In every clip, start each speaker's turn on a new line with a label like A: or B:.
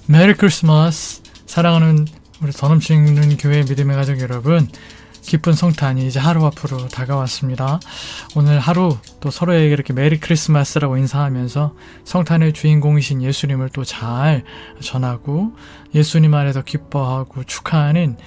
A: 메리 크리스마스. 사랑하는 우리 더 넘치는 교회 믿음의 가족 여러분, 기쁜 성탄이 이제 하루 앞으로 다가왔습니다. 오늘 하루 또 서로에게 이렇게 메리 크리스마스라고 인사하면서 성탄의 주인공이신 예수님을 또 잘 전하고 예수님 안에서 기뻐하고 축하하는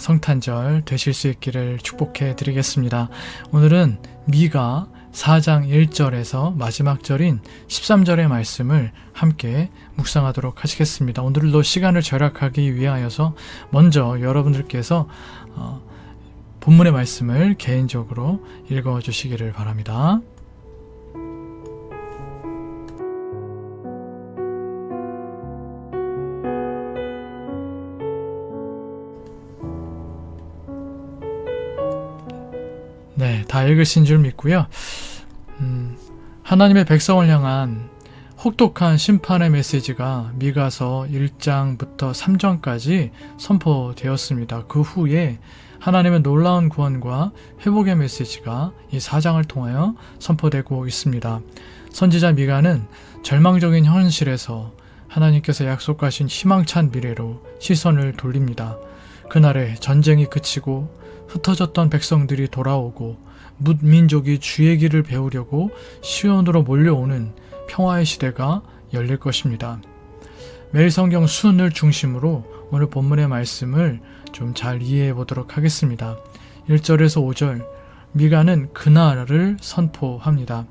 A: 성탄절 되실 수 있기를 축복해 드리겠습니다. 오늘은 미가 4장 1절에서 마지막 절인 13절의 말씀을 함께 묵상하도록 하시겠습니다. 오늘도 시간을 절약하기 위하여서 먼저 여러분들께서 본문의 말씀을 개인적으로 읽어주시기를 바랍니다. 네, 다 읽으신 줄 믿고요. 하나님의 백성을 향한 혹독한 심판의 메시지가 미가서 1장부터 3장까지 선포되었습니다. 그 후에 하나님의 놀라운 구원과 회복의 메시지가 이 4장을 통하여 선포되고 있습니다. 선지자 미가는 절망적인 현실에서 하나님께서 약속하신 희망찬 미래로 시선을 돌립니다. 그날에 전쟁이 그치고 흩어졌던 백성들이 돌아오고 뭇민족이 주의 길을 배우려고 시온으로 몰려오는 평화의 시대가 열릴 것입니다. 매일 성경 순을 중심으로 오늘 본문의 말씀을 좀 잘 이해해 보도록 하겠습니다. 1절에서 5절, 미가는 그날을 선포합니다.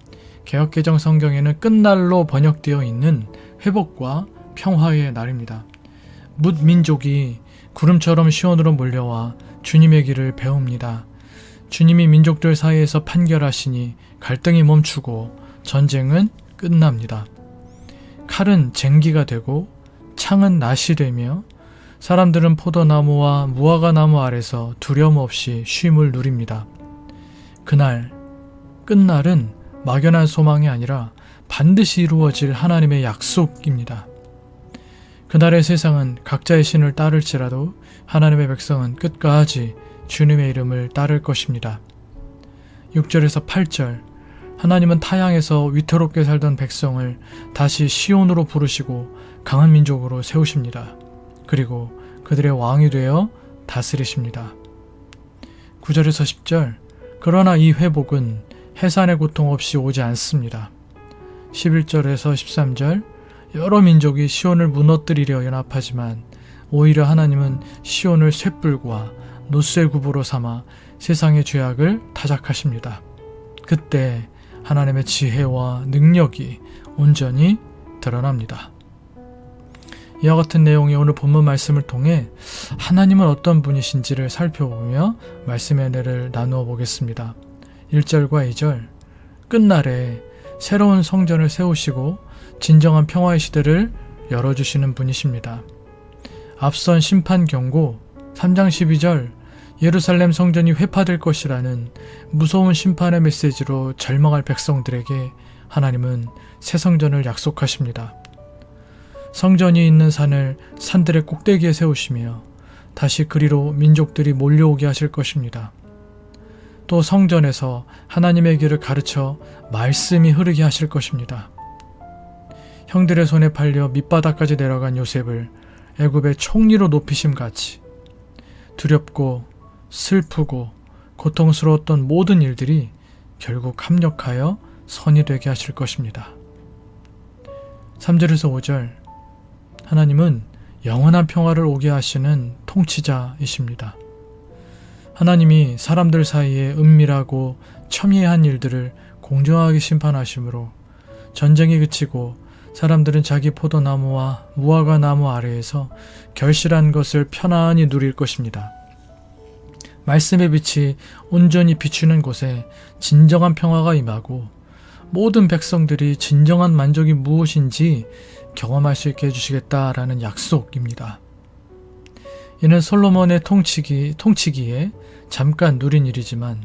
A: 개역개정 성경에는 끝날로 번역되어 있는 회복과 평화의 날입니다. 뭇민족이 구름처럼 시온으로 몰려와 주님의 길을 배웁니다. 주님이 민족들 사이에서 판결하시니 갈등이 멈추고 전쟁은 끝납니다. 칼은 쟁기가 되고 창은 낫이 되며 사람들은 포도나무와 무화과나무 아래서 두려움 없이 쉼을 누립니다. 그날, 끝날은 막연한 소망이 아니라 반드시 이루어질 하나님의 약속입니다. 그날의 세상은 각자의 신을 따를지라도 하나님의 백성은 끝까지 주님의 이름을 따를 것입니다. 6절에서 8절, 하나님은 타향에서 위태롭게 살던 백성을 다시 시온으로 부르시고 강한 민족으로 세우십니다. 그리고 그들의 왕이 되어 다스리십니다. 9절에서 10절, 그러나 이 회복은 해산의 고통 없이 오지 않습니다. 11절에서 13절, 여러 민족이 시온을 무너뜨리려 연합하지만 오히려 하나님은 시온을 쇳불과 노쇠굽으로 삼아 세상의 죄악을 타작하십니다. 그때 하나님의 지혜와 능력이 온전히 드러납니다. 이와 같은 내용이 오늘 본문 말씀을 통해 하나님은 어떤 분이신지를 살펴보며 말씀의 은혜를 나누어 보겠습니다. 1절과 2절, 끝날에 새로운 성전을 세우시고 진정한 평화의 시대를 열어주시는 분이십니다. 앞선 심판 경고 3장 12절, 예루살렘 성전이 회파될 것이라는 무서운 심판의 메시지로 절망할 백성들에게 하나님은 새 성전을 약속하십니다. 성전이 있는 산을 산들의 꼭대기에 세우시며 다시 그리로 민족들이 몰려오게 하실 것입니다. 또 성전에서 하나님의 길을 가르쳐 말씀이 흐르게 하실 것입니다. 형들의 손에 팔려 밑바닥까지 내려간 요셉을 애굽의 총리로 높이심 같이 두렵고 슬프고 고통스러웠던 모든 일들이 결국 합력하여 선이 되게 하실 것입니다. 3절에서 5절, 하나님은 영원한 평화를 오게 하시는 통치자이십니다. 하나님이 사람들 사이에 은밀하고 첨예한 일들을 공정하게 심판하시므로 전쟁이 그치고 사람들은 자기 포도나무와 무화과나무 아래에서 결실한 것을 편안히 누릴 것입니다. 말씀의 빛이 온전히 비추는 곳에 진정한 평화가 임하고 모든 백성들이 진정한 만족이 무엇인지 경험할 수 있게 해주시겠다라는 약속입니다. 이는 솔로몬의 통치기에 잠깐 누린 일이지만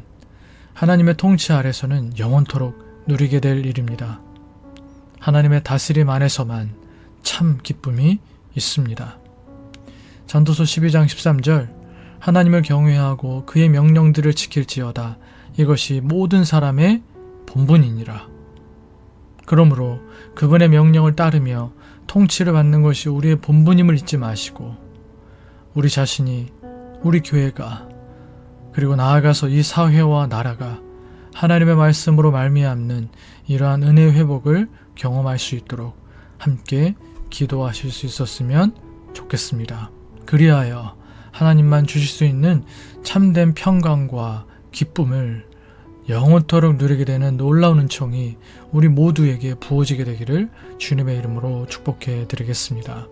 A: 하나님의 통치 아래서는 영원토록 누리게 될 일입니다. 하나님의 다스림 안에서만 참 기쁨이 있습니다. 전도서 12장 13절, 하나님을 경외하고 그의 명령들을 지킬지어다. 이것이 모든 사람의 본분이니라. 그러므로 그분의 명령을 따르며 통치를 받는 것이 우리의 본분임을 잊지 마시고 우리 자신이, 우리 교회가, 그리고 나아가서 이 사회와 나라가 하나님의 말씀으로 말미암는 이러한 은혜의 회복을 경험할 수 있도록 함께 기도하실 수 있었으면 좋겠습니다. 그리하여 하나님만 주실 수 있는 참된 평강과 기쁨을 영원토록 누리게 되는 놀라운 은총이 우리 모두에게 부어지게 되기를 주님의 이름으로 축복해 드리겠습니다.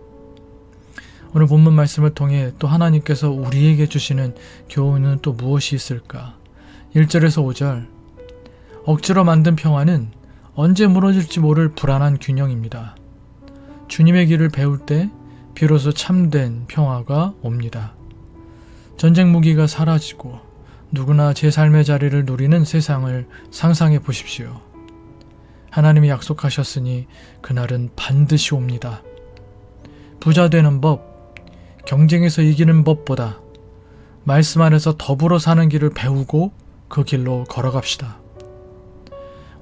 A: 오늘 본문 말씀을 통해 또 하나님께서 우리에게 주시는 교훈은 또 무엇이 있을까? 1절에서 5절, 억지로 만든 평화는 언제 무너질지 모를 불안한 균형입니다. 주님의 길을 배울 때 비로소 참된 평화가 옵니다. 전쟁 무기가 사라지고 누구나 제 삶의 자리를 누리는 세상을 상상해 보십시오. 하나님이 약속하셨으니 그날은 반드시 옵니다. 부자 되는 법, 경쟁에서 이기는 법보다 말씀 안에서 더불어 사는 길을 배우고 그 길로 걸어갑시다.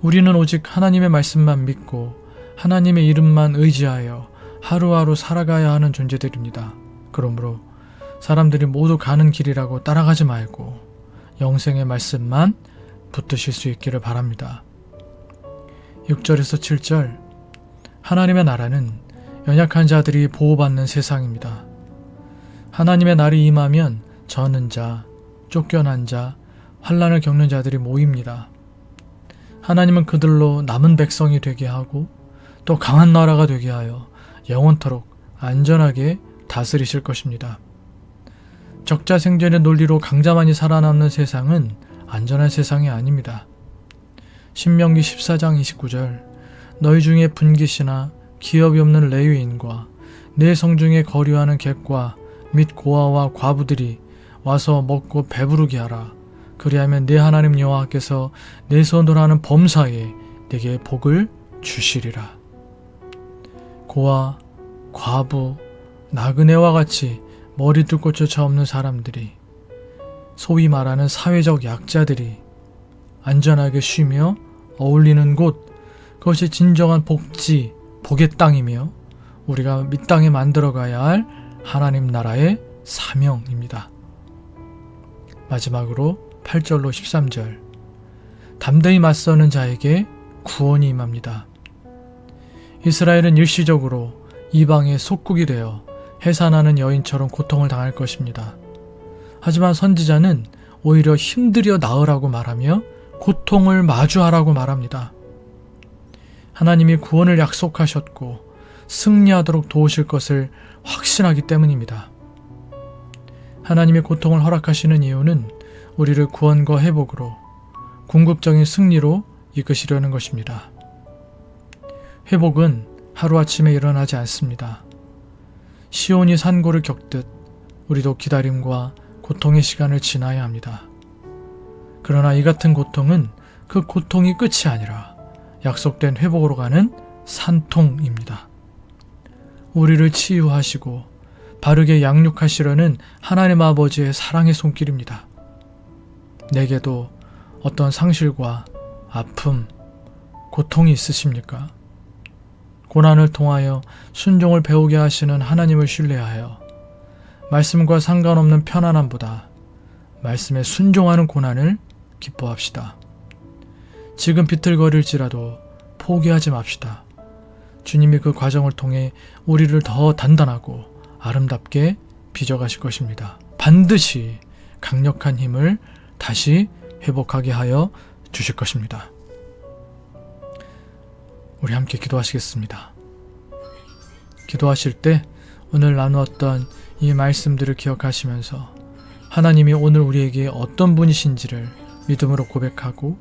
A: 우리는 오직 하나님의 말씀만 믿고 하나님의 이름만 의지하여 하루하루 살아가야 하는 존재들입니다. 그러므로 사람들이 모두 가는 길이라고 따라가지 말고 영생의 말씀만 붙드실 수 있기를 바랍니다. 6절에서 7절, 하나님의 나라는 연약한 자들이 보호받는 세상입니다. 하나님의 날이 임하면 저는 자, 쫓겨난 자, 환난을 겪는 자들이 모입니다. 하나님은 그들로 남은 백성이 되게 하고 또 강한 나라가 되게 하여 영원토록 안전하게 다스리실 것입니다. 적자 생존의 논리로 강자만이 살아남는 세상은 안전한 세상이 아닙니다. 신명기 14장 29절, 너희 중에 분깃이나 기업이 없는 레위인과 내 성중에 거류하는 객과 및 고아와 과부들이 와서 먹고 배부르게 하라. 그리하면 내 하나님 여호와께서 내 손으로 하는 범사에 내게 복을 주시리라. 고아, 과부, 나그네와 같이 머리 뚫고 쫓아오는 사람들이, 소위 말하는 사회적 약자들이 안전하게 쉬며 어울리는 곳, 그것이 진정한 복지, 복의 땅이며 우리가 이 땅에 만들어가야 할 하나님 나라의 사명입니다. 마지막으로 8절로 13절, 담대히 맞서는 자에게 구원이 임합니다. 이스라엘은 일시적으로 이방의 속국이 되어 해산하는 여인처럼 고통을 당할 것입니다. 하지만 선지자는 오히려 힘들여 나으라고 말하며 고통을 마주하라고 말합니다. 하나님이 구원을 약속하셨고 승리하도록 도우실 것을 확신하기 때문입니다. 하나님의 고통을 허락하시는 이유는 우리를 구원과 회복으로 궁극적인 승리로 이끄시려는 것입니다. 회복은 하루아침에 일어나지 않습니다. 시온이 산고를 겪듯 우리도 기다림과 고통의 시간을 지나야 합니다. 그러나 이 같은 고통은 그 고통이 끝이 아니라 약속된 회복으로 가는 산통입니다. 우리를 치유하시고 바르게 양육하시려는 하나님 아버지의 사랑의 손길입니다. 내게도 어떤 상실과 아픔, 고통이 있으십니까? 고난을 통하여 순종을 배우게 하시는 하나님을 신뢰하여 말씀과 상관없는 편안함보다 말씀에 순종하는 고난을 기뻐합시다. 지금 비틀거릴지라도 포기하지 맙시다. 주님이 그 과정을 통해 우리를 더 단단하고 아름답게 빚어가실 것입니다. 반드시 강력한 힘을 다시 회복하게 하여 주실 것입니다. 우리 함께 기도하시겠습니다. 기도하실 때 오늘 나누었던 이 말씀들을 기억하시면서 하나님이 오늘 우리에게 어떤 분이신지를 믿음으로 고백하고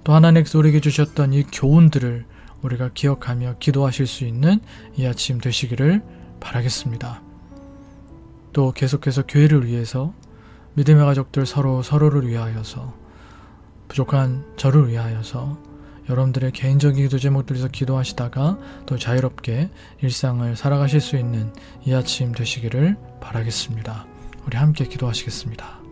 A: 또 하나님께서 우리에게 주셨던 이 교훈들을 우리가 기억하며 기도하실 수 있는 이 아침 되시기를 바라겠습니다. 또 계속해서 교회를 위해서 믿음의 가족들 서로를 위하여서 부족한 저를 위하여서 여러분들의 개인적인 기도 제목들에서 기도하시다가 또 자유롭게 일상을 살아가실 수 있는 이 아침 되시기를 바라겠습니다. 우리 함께 기도하시겠습니다.